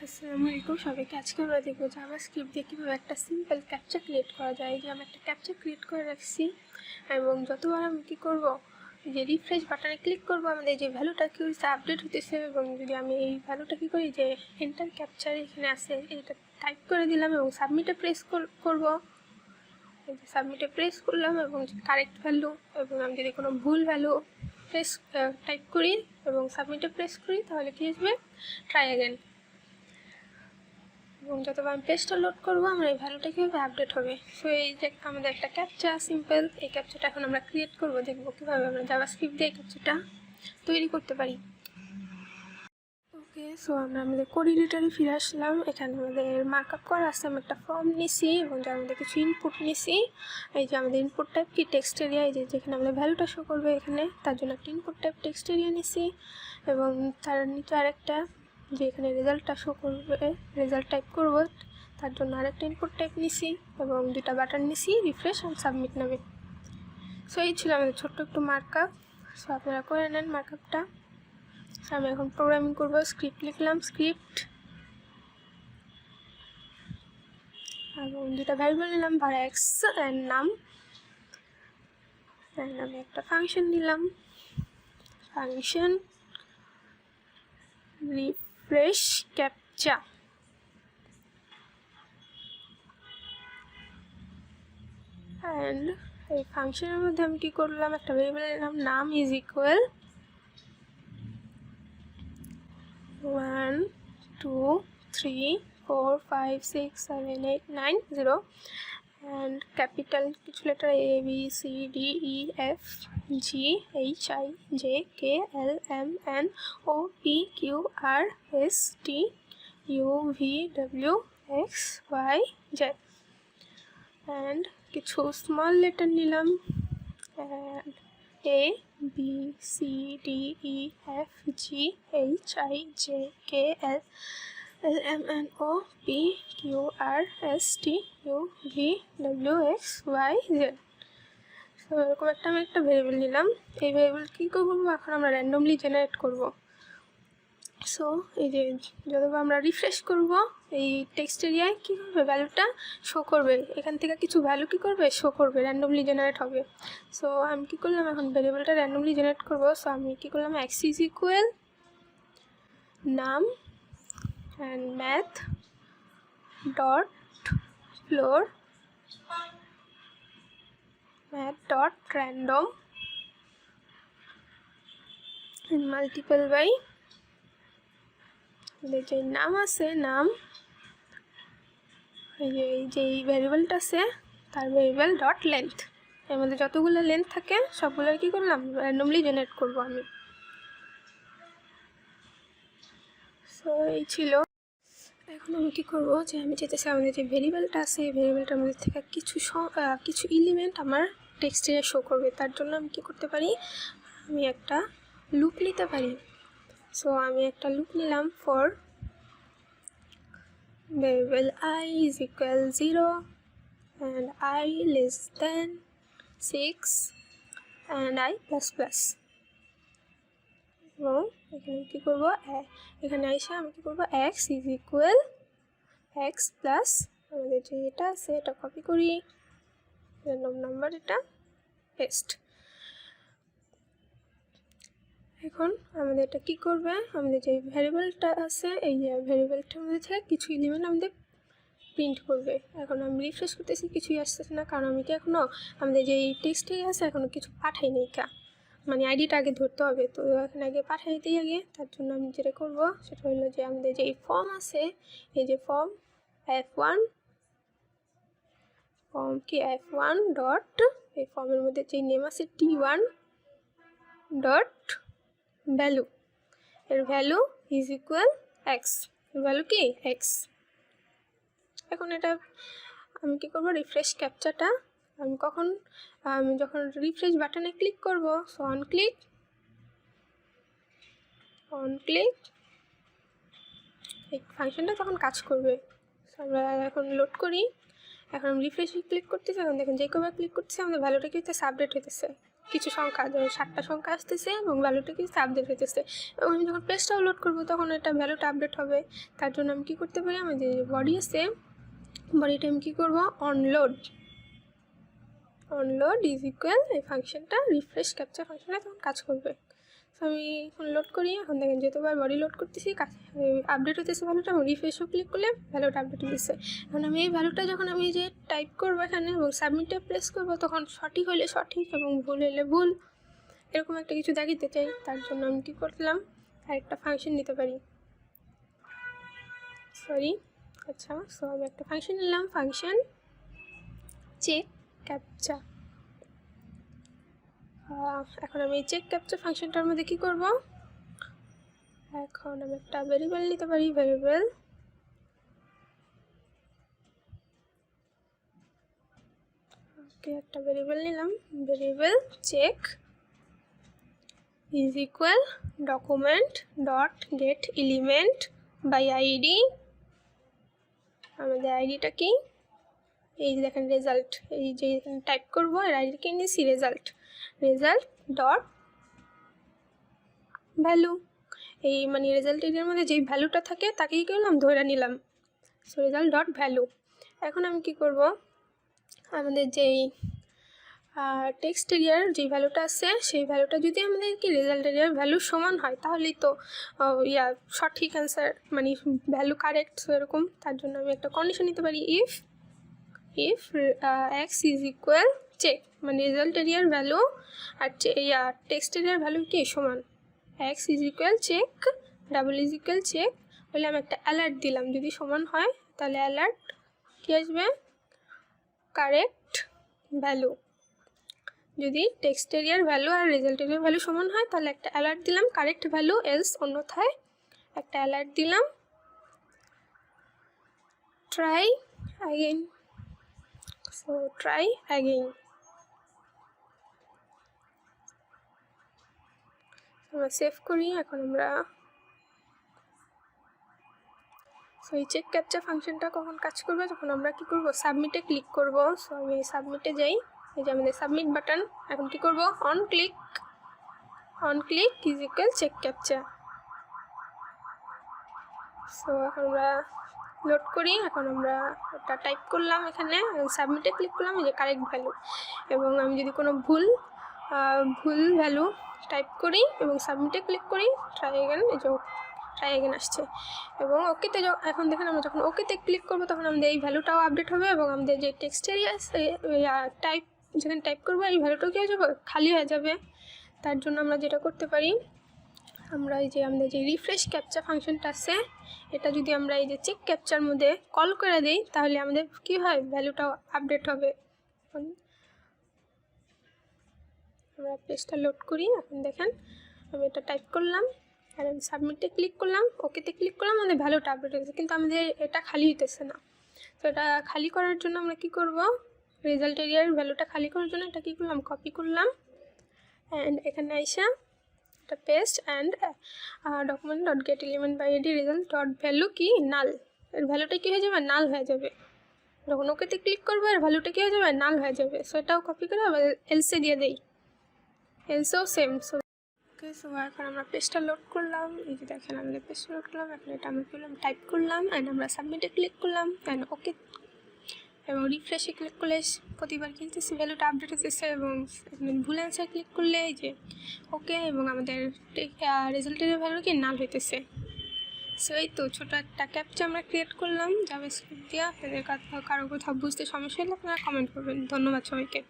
আসসালামু আলাইকুম সবাইকে। আজকে আমরা দেখব জাভাস্ক্রিপ্ট দিয়ে কীভাবে একটা সিম্পল ক্যাপচা ক্রিয়েট করা যায়। এই যে আমি একটা ক্যাপচা ক্রিয়েট করে রাখছি এবং যতবার আমি কী করব, যে রিফ্রেশ বাটনে ক্লিক করব, আমাদের যে ভ্যালুটা কী হয়েছে আপডেট হতেছে। এবং যদি আমি এই ভ্যালুটা কী করি, যে এন্টার ক্যাপচার এখানে আছে, এটা টাইপ করে দিলাম এবং সাবমিটে প্রেস করব। এই যে সাবমিটে প্রেস করলাম এবং কারেক্ট ভ্যালু, এবং আমি যদি কোনো ভুল ভ্যালু টাইপ করি এবং সাবমিটে প্রেস করি, তাহলে কী আসবে, ট্রাই অ্যাগেন। এবং যতবার আমি পেজটা লোড করবো, আমার এই ভ্যালুটা কীভাবে আপডেট হবে। সো এই যে আমাদের একটা ক্যাপচা সিম্পল, এই ক্যাপচাটা এখন আমরা ক্রিয়েট করবো, দেখবো কীভাবে আমরা জাভাস্ক্রিপ্ট দিয়ে এই ক্যাপচাটা তৈরি করতে পারি। ওকে, সো আমরা আমাদের কোড এডিটরে ফিরে আসলাম। এখানে আমাদের মার্কআপ করা আছে, আমি একটা ফর্ম নিছি এবং যার মধ্যে কিছু ইনপুট নিছি। এই যে আমাদের ইনপুট টাইপ কি টেক্সট এরিয়া, এই যে যেখানে আমাদের ভ্যালুটা শো করবে এখানে, তার জন্য একটা ইনপুট টাইপ টেক্সট এরিয়া নিছি। এবং তার নিচে আরেকটা, যে এখানে রেজাল্টটা শো করবে, রেজাল্ট টাইপ করব, তার জন্য আরেকটা ইনপুট টাইপ নিছি এবং দুটা বাটন নিছি, রিফ্রেশ অ্যান্ড সাবমিট নামে। সো এই ছিল আমাদের ছোট্ট একটু মার্কআপ। সো আপনারা করে নেন মার্কআপটা। আমি এখন প্রোগ্রামিং করব, স্ক্রিপ্ট লিখলাম, স্ক্রিপ্ট, এবং দুটা ভ্যারিয়েবল নিলাম, ভাড়া এক্স অ্যান্ড নাম, অ্যান্ড আমি একটা ফাংশন নিলাম, ফাংশন রিফ্রেশ ক্যাপচা। অ্যান্ড এই ফাংশনের মধ্যে আমি কী করলাম, একটা ভেরিয়েবল নিলাম, নাম ইজ ইকুয়াল 1 2 3 4 5 6 7 8 9 0 and capital কিছু letter A B C D E F G H I J K L M N O P Q R S T U V W X Y Z and কিছু small letter নিলাম, and A B C D E F G H I J K L M N O P Q R S T U V W X Y Z। So এরকম আমি একটা variable নিলাম। এই variable কী করবো, এখন আমরা randomly generate করব। So এই যে যতবার আমরা রিফ্রেশ করব, এই টেক্সট এরিয়ায় কী করবে, ভ্যালুটা শো করবে। এখান থেকে কিছু ভ্যালু কী করবে, শো করবে, র্যান্ডমলি জেনারেট হবে। সো আমি কী করলাম, এখন ভ্যারিয়েবলটা র্যান্ডমলি জেনারেট করব। সো আমি কী করলাম, এক্স ইজ ইকুয়াল নাম and math dot floor math dot random multiple by যে নাম আছে, নাম এই যে ভ্যারিয়েবলটা আছে তার ভ্যারিয়েবল ডট লেন্থ, এর মধ্যে যতগুলো লেন্থ থাকে সবগুলো কী করলাম, র্যান্ডমলি জেনারেট করব আমি। সো এই ছিল। এখন আমি কী করবো, যে আমি চাইতেছি আমাদের যে ভ্যারিয়েবলটা আছে, এই ভ্যারিয়েবলটার মধ্যে থেকে কিছু এলিমেন্ট আমার টেক্সটে শো করবে। তার জন্য আমি কী করতে পারি, আমি একটা লুপ নিতে পারি। সো আমি একটা লুপ নিলাম, for variable I is equal 0 and I less than 6 and I plus plus। এবং এখানে কী করবো, এখানে এসে আমি কী করবো, x is equal x plus আমাদের যে এটা আছে এটা কপি করি, র্যান্ডম নাম্বার, এটা পেস্ট। এখন আমাদের এটা কী করবে, আমাদের যে ভ্যারিয়েবলটা আছে, এই যে ভ্যারিয়েবলটার মধ্যে থেকে কিছু এলিমেন্ট আমাদের প্রিন্ট করবে। এখন আমি রিফ্রেশ করতেছি, কিছুই আসতেছে না, কারণ আমি কি এখনও আমাদের যে টেক্সটে আছে এখনও কিছু পাঠাই নেই, মানে আইডিটা আগে ধরতে হবে। তো এখানে আগে পাঠাই দিই আগে। তার জন্য আমি যেটা করবো সেটা হলো, যে আমাদের যে ফর্ম আছে, এই যে ফর্ম F1 ডট, এই ফর্মের মধ্যে যে নেম আছে T1 ডট ভ্যালু, এর ভ্যালু ইজ ইকুয়াল এক্স, এর ভ্যালু কি এক্স। এখন এটা আমি কী করবো, রিফ্রেশ ক্যাপচাটা আমি যখন রিফ্রেশ বাটনে ক্লিক করব, সো অন ক্লিক এই ফাংশনটা তখন কাজ করবে। সো আমরা এখন লোড করি, এখন আমি রিফ্রেশে ক্লিক করতেছি, এখন দেখুন যে কবার ক্লিক করতেছি আমাদের ভ্যালুটা কি হইতেছে, আপডেট হইতেছে। কিছু সংখ্যা, ধরো 7টা সংখ্যা আসতেছে এবং ভ্যালুটা কিছু আপডেট হইতেছে, এবং আমি যখন পেজটাও লোড করবো তখন এটা ভ্যালুটা আপডেট হবে। তার জন্য আমি কী করতে পারি, আমার যে বডি আছে বডিটা আমি কী করবো, অনলোড ইজ ইকুয়াল এই ফাংশনটা রিফ্রেশ ক্যাপচা ফাংশনটা তখন কাজ করবে। তো আমি এখন লোড করি, এখন দেখেন যতবার বডি লোড করতেছি আপডেট হতেছে ভ্যালুটা, এবং রিফ্রেশও ক্লিক করলে ভ্যালুটা আপডেট হতেছে। এখন আমি এই ভ্যালুটা যখন আমি যে টাইপ করবো এখানে এবং সাবমিটে প্রেস করবো, তখন সঠিক হলে সঠিক এবং ভুল হলে ভুল, এরকম একটা কিছু দেখাতে চাই। তার জন্য আমি কী করলাম, আরেকটা ফাংশন নিতে পারি, সো আমি একটা ফাংশন নিলাম, ফাংশন চেক ক্যাপচা। এখন আমি চেক ক্যাপচা ফাংশনটার মধ্যে কী করব, এখন আমি একটা ভেরিয়েবল নিতে পারি, একটা ভেরিয়েবল নিলাম, variable check is equal document dot get element by ID. আমাদের আইডিটা কি, এই যে দেখেন রেজাল্ট, এই যে টাইপ করবো এর আইডিকে নিয়েছি রেজাল্ট ডট ভ্যালু, এই মানে রেজাল্ট এরিয়ার মধ্যে যেই ভ্যালুটা থাকে তাকেই করলাম ধরে নিলাম, সো রেজাল্ট ডট ভ্যালু। এখন আমি কি করব, আমাদের যেই টেক্সট এরিয়ার যে ভ্যালুটা আছে সেই ভ্যালুটা যদি আমাদের কি রেজাল্ট এরিয়ার ভ্যালু সমান হয় তাহলেই তো সঠিক অ্যান্সার, মানে ভ্যালু কারেক্ট। সো এরকম, তার জন্য আমি একটা কন্ডিশন নিতে পারি, if x is equal check, মানে রেজাল্ট এরিয়ার ভ্যালু আর টেক্সট এরিয়ার ভ্যালু কি সমান, x is equal check double is equal check হলে আমি একটা অ্যালার্ট দিলাম, যদি সমান হয় তাহলে অ্যালার্ট কী আসবে, কারেক্ট ভ্যালু। যদি টেক্সট এরিয়ার ভ্যালু আর রেজাল্ট এরিয়ার ভ্যালু সমান হয় তাহলে একটা অ্যালার্ট দিলাম কারেক্ট ভ্যালু, এলস অন্যথায় একটা অ্যালার্ট দিলাম try again. So try again, আমরা সেভ করি। এখন আমরা সো এই চেক ক্যাপচা ফাংশনটা কখন কাজ করবে, তখন আমরা কি করব, সাবমিটে ক্লিক করব। সো আমি সাবমিটে যাই, এই যে আমাদের সাবমিট বাটন। এখন কি করব, on click is equal check captcha. So এখন আমরা লোড করি, এখন আমরা এটা টাইপ করলাম এখানে, সাবমিটে ক্লিক করলাম, এই যে কারেক্ট ভ্যালু, এবং আমি যদি কোনো ভুল ভ্যালু টাইপ করি এবং সাবমিটে ক্লিক করি, ট্রাই অ্যাগেন, এই যে ট্রাই অ্যাগেন আসছে। এবং ওকেতে এখন দেখেন আমরা যখন ওকেতে ক্লিক করবো তখন আমাদের এই ভ্যালুটাও আপডেট হবে, এবং আমাদের যে টেক্সট এরিয়া টাইপ যেখানে টাইপ করবো এই ভ্যালুটাও কী হয়ে যাবে, খালি হয়ে যাবে। তার জন্য আমরা যেটা করতে পারি, আমরা এই যে আমাদের যে রিফ্রেশ ক্যাপচা ফাংশনটা আছে এটা যদি আমরা এই যে চেক ক্যাপচার মধ্যে কল করে দিই তাহলে আমাদের কী হয়, ভ্যালুটাও আপডেট হবে। আমরা পেজটা লোড করি, এখন দেখেন আমি এটা টাইপ করলাম আর আমি সাবমিটে ক্লিক করলাম, ওকেতে ক্লিক করলাম, আমাদের ভ্যালুটা আপডেট হয়েছে, কিন্তু আমাদের এটা খালি হইতেছে না। তো এটা খালি করার জন্য আমরা কি করব, রেজাল্ট এরিয়ার ভ্যালুটা খালি করার জন্য এটা কী করলাম, কপি করলাম অ্যান্ড এখানে আইসা এটা paste and document dot get element by ID result dot value কি নাল, এর ভ্যালুটা কী হয়ে যাবে, নাল হয়ে যাবে। যখন ওকেতে ক্লিক করবো এর ভ্যালুটা কী হয়ে যাবে, নাল হয়ে যাবে। সো এটাও কপি করে আবার এলসে দিয়ে দেই, এলসেও সেম। সো এখন আমরা পেজটা লোড করলাম, এই যে দেখেন আমাদের পেজটা লোড করলাম, এখন এটা আমরা করলাম টাইপ করলাম অ্যান্ড আমরা সাবমিটে ক্লিক করলাম অ্যান্ড ওকে, এবং রিফ্রেশে ক্লিক করলে প্রতিবার কিন্তু ভ্যালুটা আপডেট হতেছে, এবং ভুল অ্যান্সার ক্লিক করলে এই যে ওকে, এবং আমাদের রেজাল্টের ভ্যালু কি নাল হইতেছে। সো এই তো ছোটো একটা ক্যাপচা আমরা ক্রিয়েট করলাম জাভাস্ক্রিপ্ট দিয়ে। আপনাদের কারো কোথাও বুঝতে সমস্যা হলে আপনারা কমেন্ট করবেন। ধন্যবাদ সবাইকে।